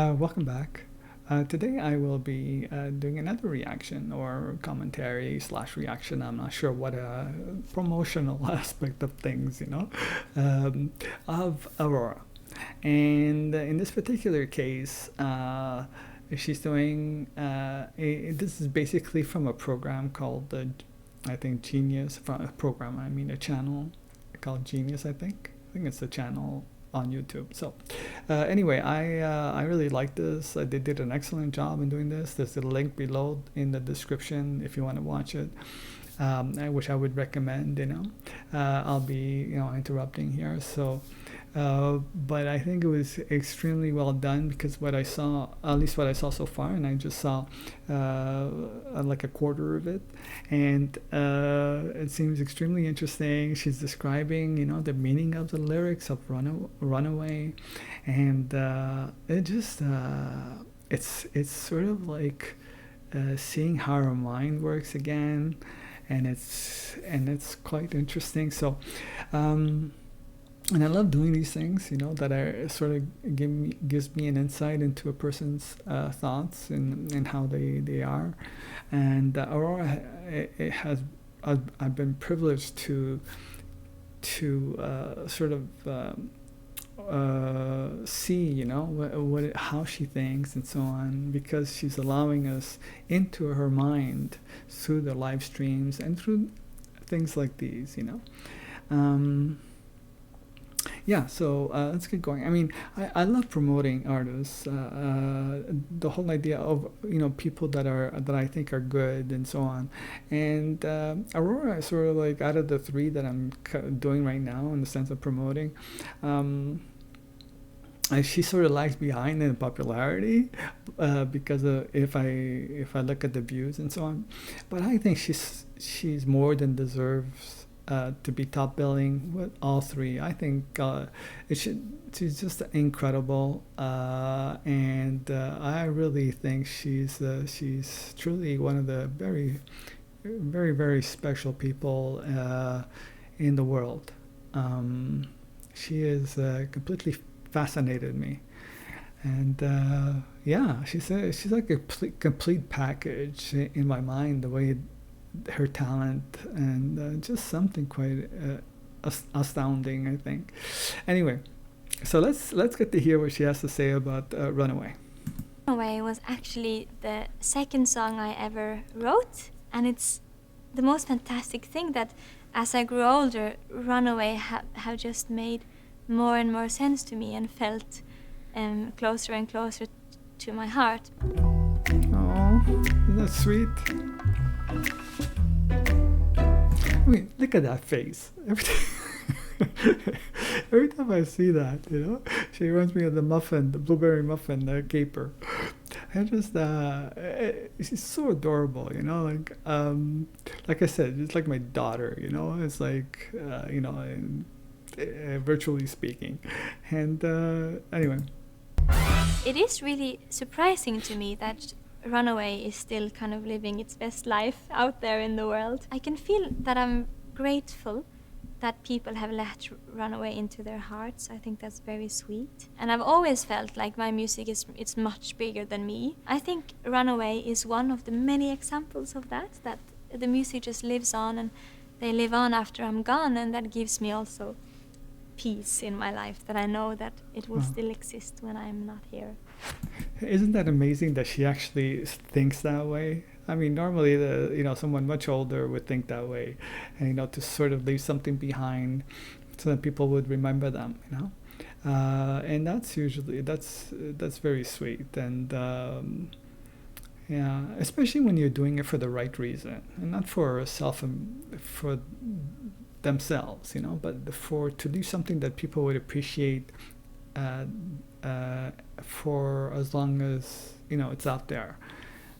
Welcome back. Today I will be doing another reaction or commentary slash reaction. I'm not sure what promotional aspect of things, of Aurora. And in this particular case, she's doing, this is basically from a program called, I think, Genius, from a program, I mean a channel called Genius, I think. I think it's a channel on YouTube. So anyway, I really like this. They did an excellent job in doing this. There's a link below in the description if you want to watch it. Which I would recommend. I'll be interrupting here. So, but I think it was extremely well done because what I saw, at least what I saw so far, and I just saw like a quarter of it, and it seems extremely interesting. She's describing, the meaning of the lyrics of Runaway, and it just it's sort of like seeing how her mind works again, and it's quite interesting. So and I love doing these things, that are sort of gives me an insight into a person's thoughts and how they are. And Aurora, it has I've been privileged to sort of see, how she thinks and so on, because she's allowing us into her mind through the live streams and through things like these. Yeah, so let's get going. I mean, I love promoting artists. The whole idea of people that I think are good and so on. And Aurora is sort of like out of the three that I'm doing right now in the sense of promoting. She sort of lags behind in popularity because if I look at the views and so on, but I think she's more than deserves to be top billing with all three. I think she's just incredible, and I really think she's truly one of the very, very, very special people in the world. She is completely fascinated me, and yeah, she's like a complete package in my mind, the way her talent, and just something quite astounding, I think. Anyway, so let's get to hear what she has to say about Runaway. Runaway was actually the second song I ever wrote, and it's the most fantastic thing that as I grew older, Runaway have just made more and more sense to me and felt closer and closer to my heart. Oh, isn't that sweet? I mean, look at that face. Every time I see that, she reminds me of the muffin, the blueberry muffin, the caper. And just, she's so adorable, like I said, it's like my daughter, it's like, virtually speaking. And anyway. It is really surprising to me that Runaway is still kind of living its best life out there in the world. I can feel that I'm grateful that people have let Runaway into their hearts. I think that's very sweet. And I've always felt like my music it's much bigger than me. I think Runaway is one of the many examples of that the music just lives on and they live on after I'm gone, and that gives me also peace in my life, that I know that it will still exist when I'm not here. Isn't that amazing that she actually thinks that way? I mean, normally someone much older would think that way, and to sort of leave something behind so that people would remember them, and that's usually that's very sweet, and yeah, especially when you're doing it for the right reason and not for for themselves, but to do something that people would appreciate for as long as it's out there.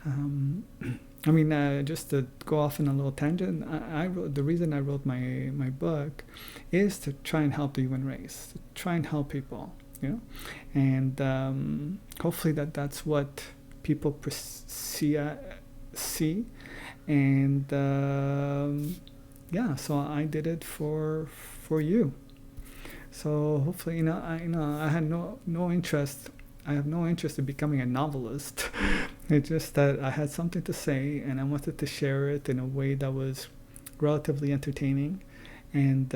I mean, just to go off on a little tangent, I wrote, the reason I wrote my book is to try and help the human race, to try and help people, and hopefully that's what people see, and yeah, so I did it for you. So hopefully, I had no interest I have no interest in becoming a novelist. It's just that I had something to say and I wanted to share it in a way that was relatively entertaining and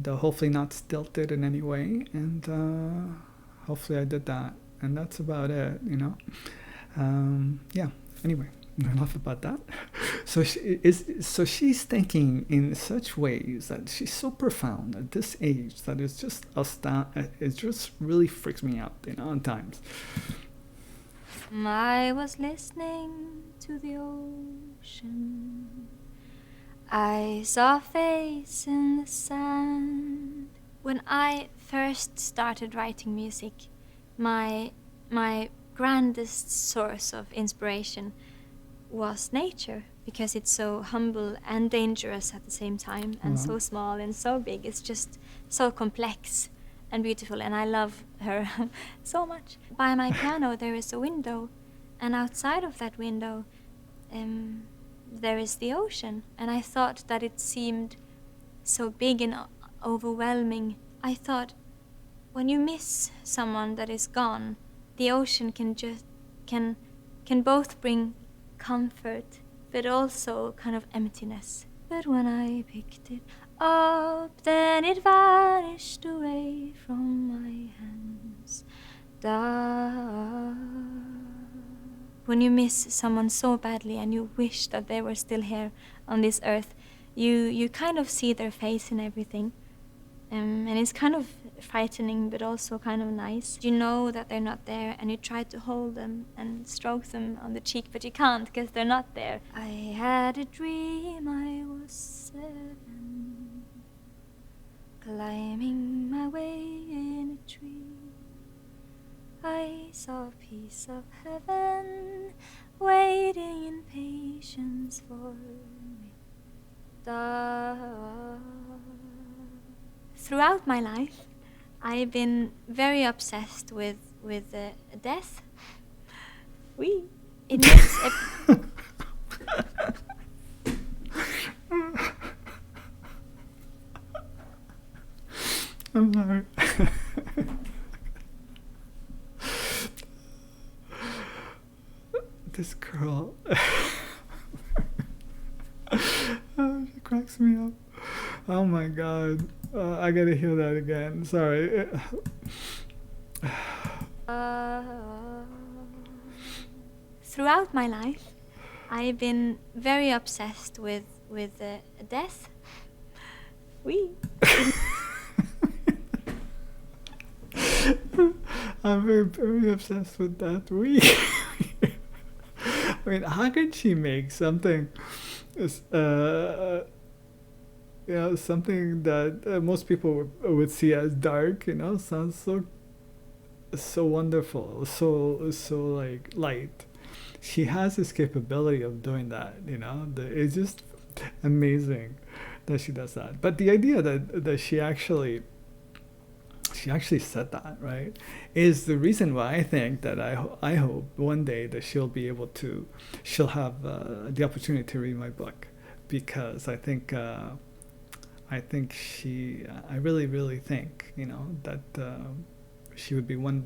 hopefully not stilted in any way. And hopefully I did that. And that's about it, you know. Yeah. Anyway, enough about that. So she's thinking in such ways that she's so profound at this age that it's just it just really freaks me out, you know, at times. I was listening to the ocean. I saw a face in the sand. When I first started writing music, my grandest source of inspiration was nature, because it's so humble and dangerous at the same time, and so small and so big. It's just so complex and beautiful, and I love her so much. By my piano there is a window, and outside of that window there is the ocean, and I thought that it seemed so big and overwhelming. I thought, when you miss someone that is gone, the ocean can both bring comfort but also kind of emptiness. But when I picked it up, then it vanished away from my hands. When you miss someone so badly and you wish that they were still here on this earth, you kind of see their face and everything. And it's kind of frightening, but also kind of nice. You know that they're not there, and you try to hold them and stroke them on the cheek, but you can't because they're not there. I had a dream I was 7, climbing my way in a tree. I saw a piece of heaven waiting in patience for me. Throughout my life, I've been very obsessed with death. It makes I'm sorry. This girl. Oh, she cracks me up. Oh my god. I gotta hear that again. Sorry. Throughout my life, I've been very obsessed with death. I'm very, very obsessed with that. I mean, how can she make something, something that most people would see as dark, you know, sounds so wonderful, so like light. She has this capability of doing that, you know. It's just amazing that she does that. But the idea that she actually said that, right, is the reason why I think that I hope one day that she'll have the opportunity to read my book, because I really think, you know, that she would be one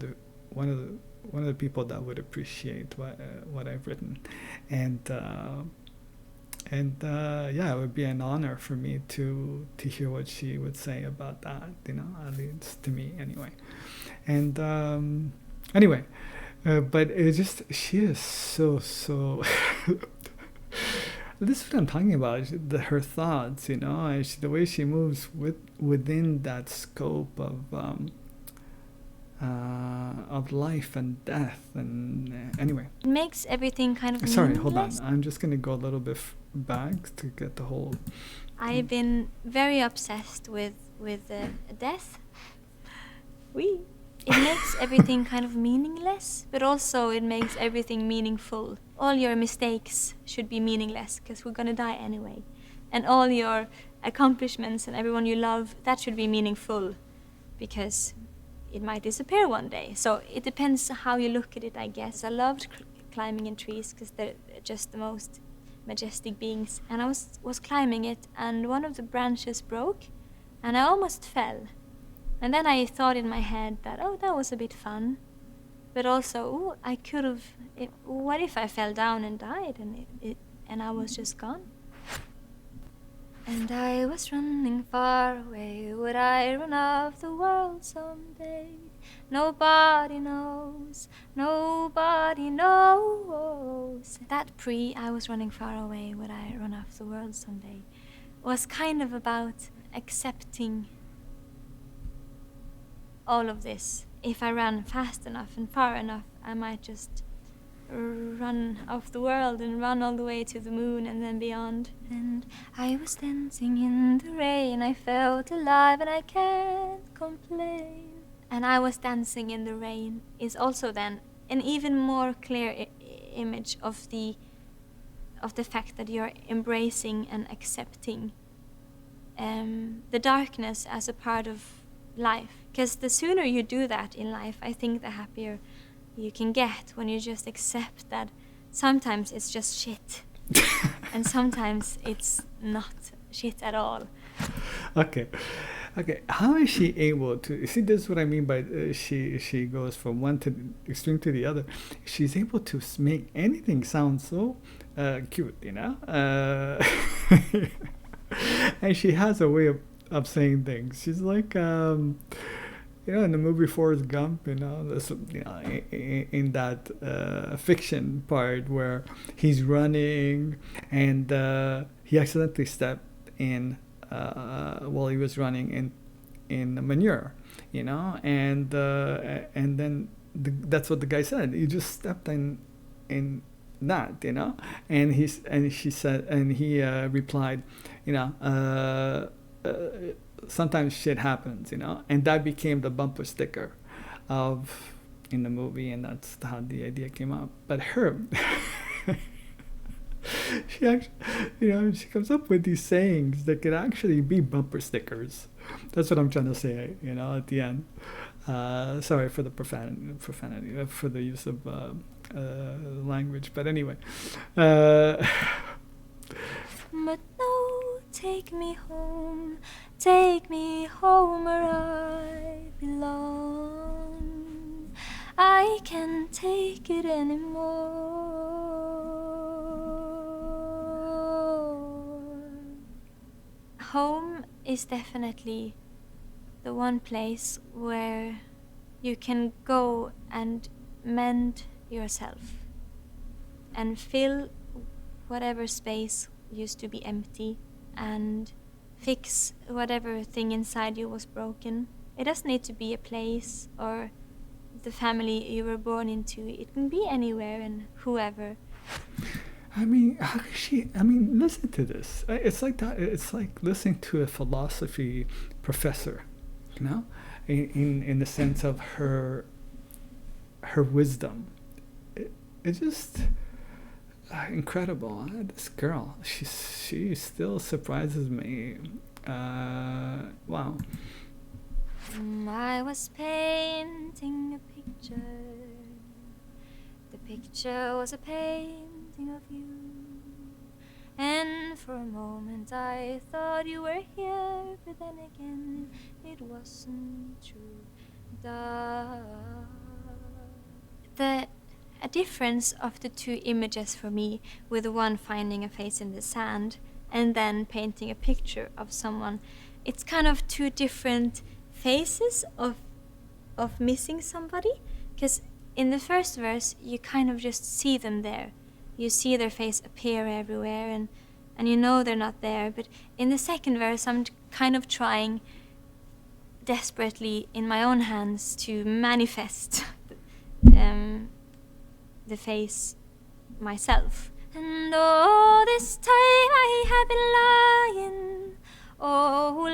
of the people that would appreciate what I've written, and yeah, it would be an honor for me to hear what she would say about that, you know, at least to me anyway. And anyway, but it's just, she is so this is what I'm talking about, her thoughts, you know, and the way she moves within that scope of life and death, and anyway. It makes everything kind of Sorry, hold on. meaningless. I'm just going to go a little bit back to get the whole... I've been very obsessed with death. It makes everything kind of meaningless, but also it makes everything meaningful. All your mistakes should be meaningless, because we're gonna die anyway. And all your accomplishments and everyone you love, that should be meaningful, because it might disappear one day. So it depends how you look at it, I guess. I loved climbing in trees because they're just the most majestic beings. And I was climbing it, and one of the branches broke, and I almost fell. And then I thought in my head that, oh, that was a bit fun. But also, ooh, I could have, what if I fell down and died and I was just gone? And I was running far away. Would I run off the world someday? Nobody knows, nobody knows. That I was running far away. Would I run off the world someday? Was kind of about accepting all of this. If I ran fast enough and far enough, I might just run off the world and run all the way to the moon and then beyond. And I was dancing in the rain, I felt alive and I can't complain. And I was dancing in the rain is also then an even more clear image of the fact that you're embracing and accepting the darkness as a part of life. Because the sooner you do that in life, I think the happier you can get, when you just accept that sometimes it's just shit and sometimes it's not shit at all. Okay, how is she able to see? This is what I mean by she goes from one to the extreme to the other. She's able to make anything sound so cute, you know. And she has a way of saying things. She's like you know, in the movie Forrest Gump, you know, in that fiction part where he's running and he accidentally stepped in while he was running in manure, you know, and then that's what the guy said. You just stepped in that, you know, and she said, and he replied, you know. Sometimes shit happens, you know, and that became the bumper sticker of in the movie, and that's how the idea came up. But her, she actually, you know, she comes up with these sayings that could actually be bumper stickers. That's what I'm trying to say, you know, at the end. Sorry for the profanity for the use of language, but anyway. But no, take me home where I belong. I can't take it anymore. Home is definitely the one place where you can go and mend yourself and fill whatever space used to be empty and fix whatever thing inside you was broken. It doesn't need to be a place or the family you were born into. It can be anywhere and whoever. I mean, how can she? I mean, listen to this. It's like that. It's like listening to a philosophy professor, you know, in the sense of her wisdom. It's just incredible. This girl, she still surprises me. Wow. I was painting a picture. The picture was a painting of you. And for a moment I thought you were here, but then again it wasn't true. A difference of the two images for me, with the one finding a face in the sand and then painting a picture of someone, it's kind of two different phases of missing somebody. Because in the first verse you kind of just see them there. You see their face appear everywhere and you know they're not there. But in the second verse I'm kind of trying desperately in my own hands to manifest the face myself. And all this time I have been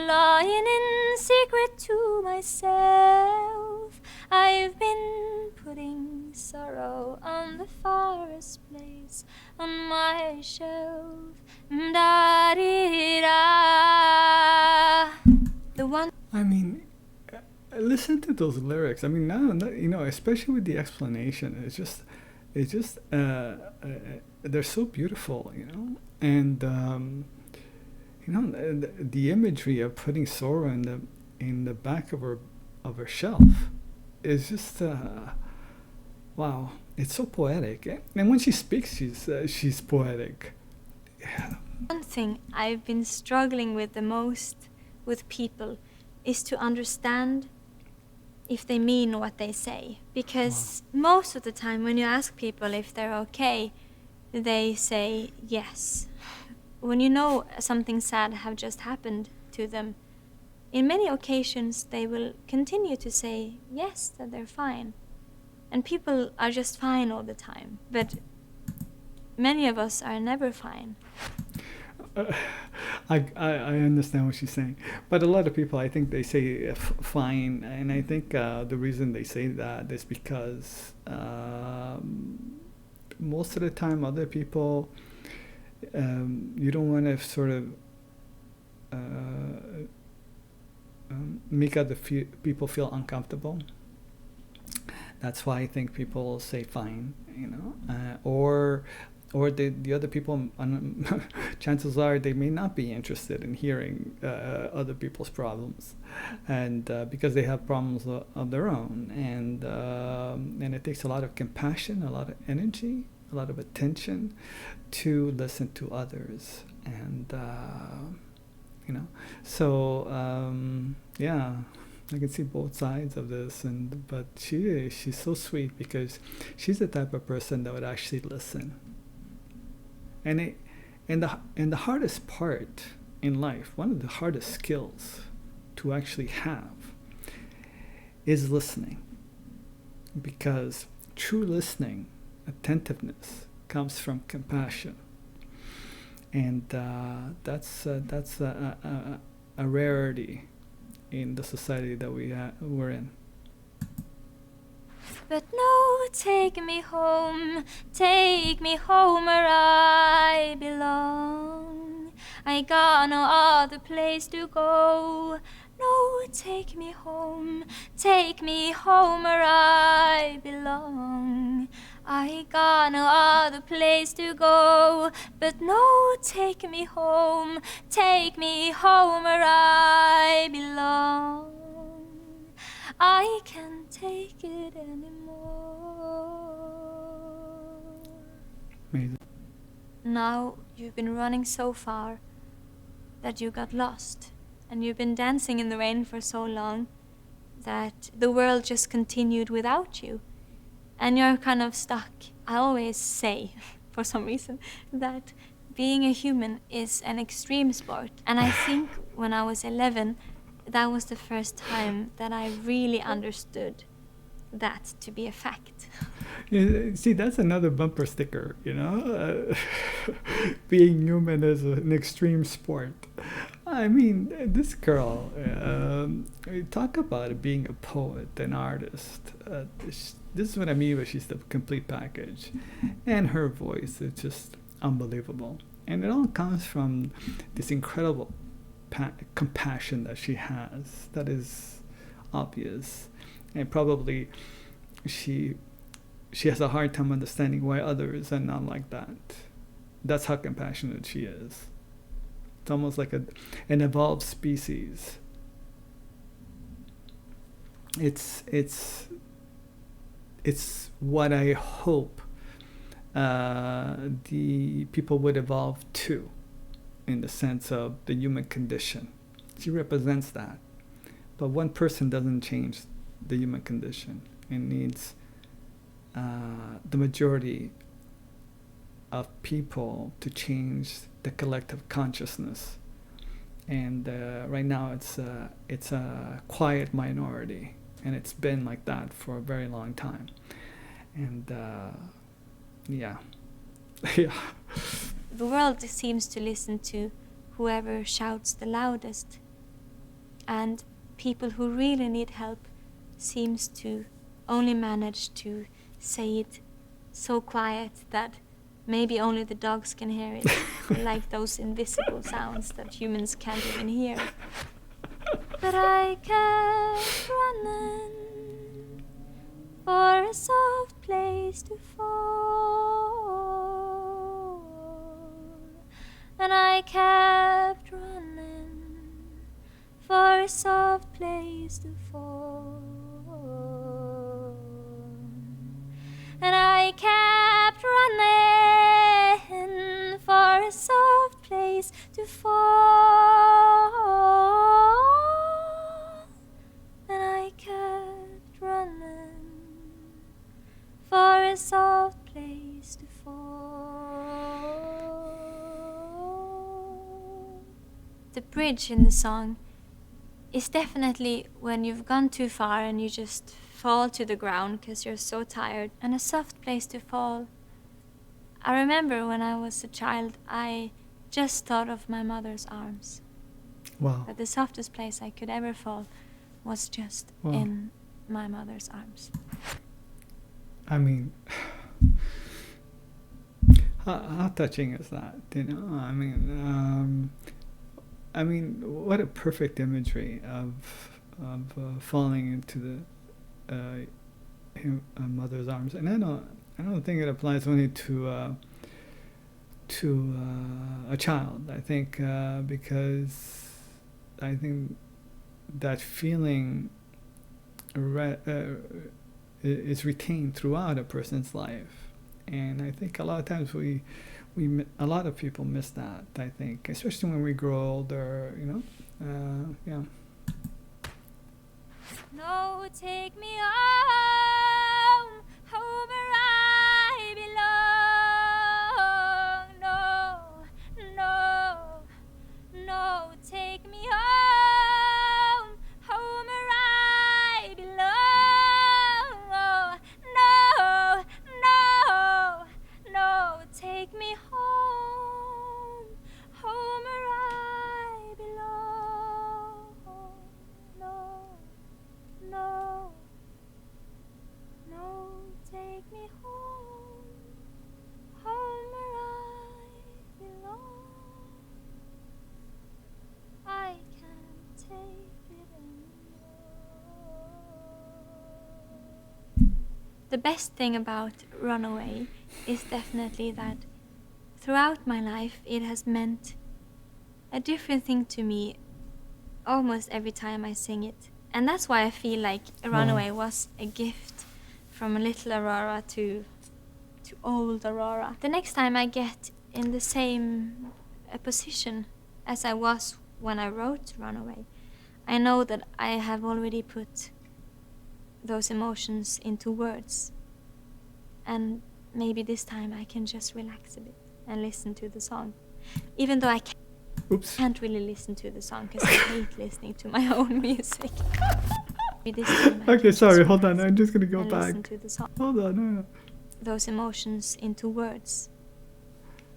lying in secret to myself. I've been putting sorrow on the farthest place on my shelf. Da-dee-da. The one. I mean, listen to those lyrics. I mean, now you know, especially with the explanation, it's just they're so beautiful, you know, and you know, the imagery of putting sorrow in the back of her of herself is just wow. It's so poetic, and when she speaks, she's poetic. Yeah. One thing I've been struggling with the most with people is to understand if they mean what they say. Because most of the time when you ask people if they're okay, they say yes. When you know something sad have just happened to them, in many occasions they will continue to say yes, that they're fine. And people are just fine all the time. But many of us are never fine. I understand what she's saying, but a lot of people, I think they say fine, and I think the reason they say that is because most of the time other people, you don't want to sort of make other people feel uncomfortable. That's why I think people say fine, or the other people, chances are they may not be interested in hearing other people's problems, and because they have problems of their own, and it takes a lot of compassion, a lot of energy, a lot of attention to listen to others, and so yeah. I can see both sides of this, but she's so sweet because she's the type of person that would actually listen. And the hardest part in life, one of the hardest skills to actually have, is listening, because true listening, attentiveness, comes from compassion, and that's a rarity in the society that we're in. But no, take me home where I belong. I got no other place to go. No, take me home where I belong. I got no other place to go. But no, take me home where I belong. I can't take it anymore. Amazing. Now you've been running so far that you got lost, and you've been dancing in the rain for so long that the world just continued without you, and you're kind of stuck. I always say, for some reason, that being a human is an extreme sport, and I think when I was 11, that was the first time that I really understood that to be a fact. Yeah, see, that's another bumper sticker, being human is an extreme sport. I mean, this girl, talk about being a poet, an artist. This is what I mean by she's the complete package. And her voice is just unbelievable. And it all comes from this incredible compassion that she has, that is obvious, and probably she has a hard time understanding why others are not like that. That's how compassionate she is. It's almost like an evolved species. It's what I hope the people would evolve to, in the sense of the human condition. She represents that. But one person doesn't change the human condition. It needs the majority of people to change the collective consciousness. And right now it's a quiet minority, and it's been like that for a very long time. And yeah. Yeah. The world seems to listen to whoever shouts the loudest, and people who really need help seems to only manage to say it so quiet that maybe only the dogs can hear it, like those invisible sounds that humans can't even hear. But I kept running for a soft place to fall, and I kept running for for a soft place to fall. And I kept running for a soft place to fall. And I kept running for a soft place to fall. The bridge in the song is definitely when you've gone too far and you just fall to the ground because you're so tired. And a soft place to fall. I remember when I was a child, I just thought of my mother's arms. Wow. That the softest place I could ever fall was just Wow. in my mother's arms. I mean, how touching is that? You know, I mean, what a perfect imagery of falling into the mother's arms. And I don't think it applies only to a child. I think because I think that feeling is retained throughout a person's life, and I think a lot of times a lot of people miss that. I think, especially when we grow older, you know. Yeah. No, take me home, home where I belong. No, no, no, take me home, home where I belong. Oh, no, no, no, take me home, home where I belong. No, no, no, take me home, home where I belong. I can't take it anymore. The best thing about Runaway is definitely that throughout my life it has meant a different thing to me almost every time I sing it. And that's why I feel like Runaway was a gift from little Aurora to old Aurora. The next time I get in the same position as I was when I wrote Runaway, I know that I have already put those emotions into words. And maybe this time I can just relax a bit and listen to the song. Even though I can't really listen to the song because I hate listening to my own music. Okay, sorry, hold on. I'm just gonna go back. Listen to the song. Hold on. No. Those emotions into words.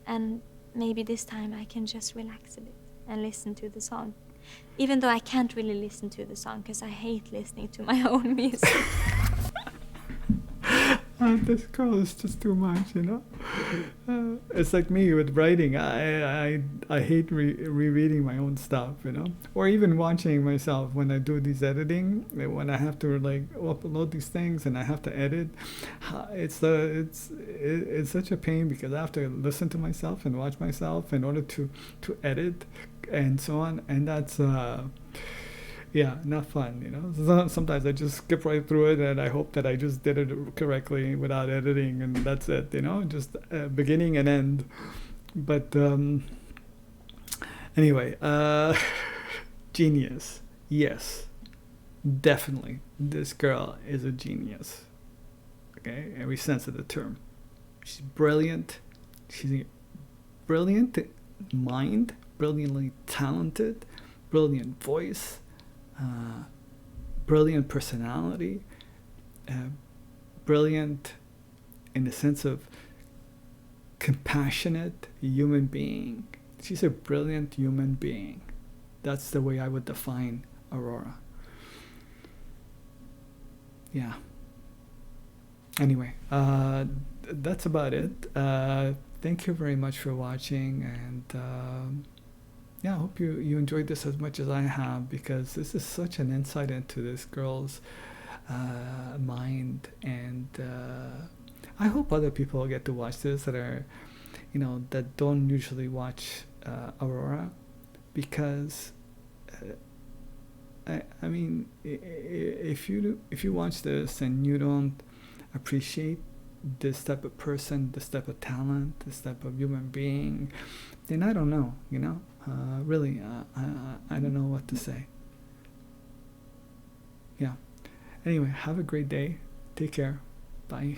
And maybe this time I can just relax a bit and listen to the song. Even though I can't really listen to the song because I hate listening to my own music. This girl is just too much, you know. It's like me with writing. I hate rereading my own stuff, you know, or even watching myself when I do these editing. When I have to like upload these things and I have to edit, it's such a pain because I have to listen to myself and watch myself in order to edit and so on, and that's yeah, not fun, you know. So sometimes I just skip right through it and I hope that I just did it correctly without editing, and that's it, you know, just beginning and end. But anyway, genius. Yes, definitely. This girl is a genius. Okay, every sense of the term. She's brilliant. She's a brilliant mind, brilliantly talented, brilliant voice. Brilliant personality, brilliant in the sense of compassionate human being. She's a brilliant human being. That's the way I would define Aurora. Yeah. Anyway, that's about it. Thank you very much for watching, and yeah, I hope you enjoyed this as much as I have, because this is such an insight into this girl's mind, and I hope other people get to watch this that are, you know, that don't usually watch Aurora, because I mean, if you watch this and you don't appreciate this type of person, this type of talent, this type of human being, then I don't know, you know. Really, I don't know what to say. Yeah. Anyway, have a great day. Take care. Bye.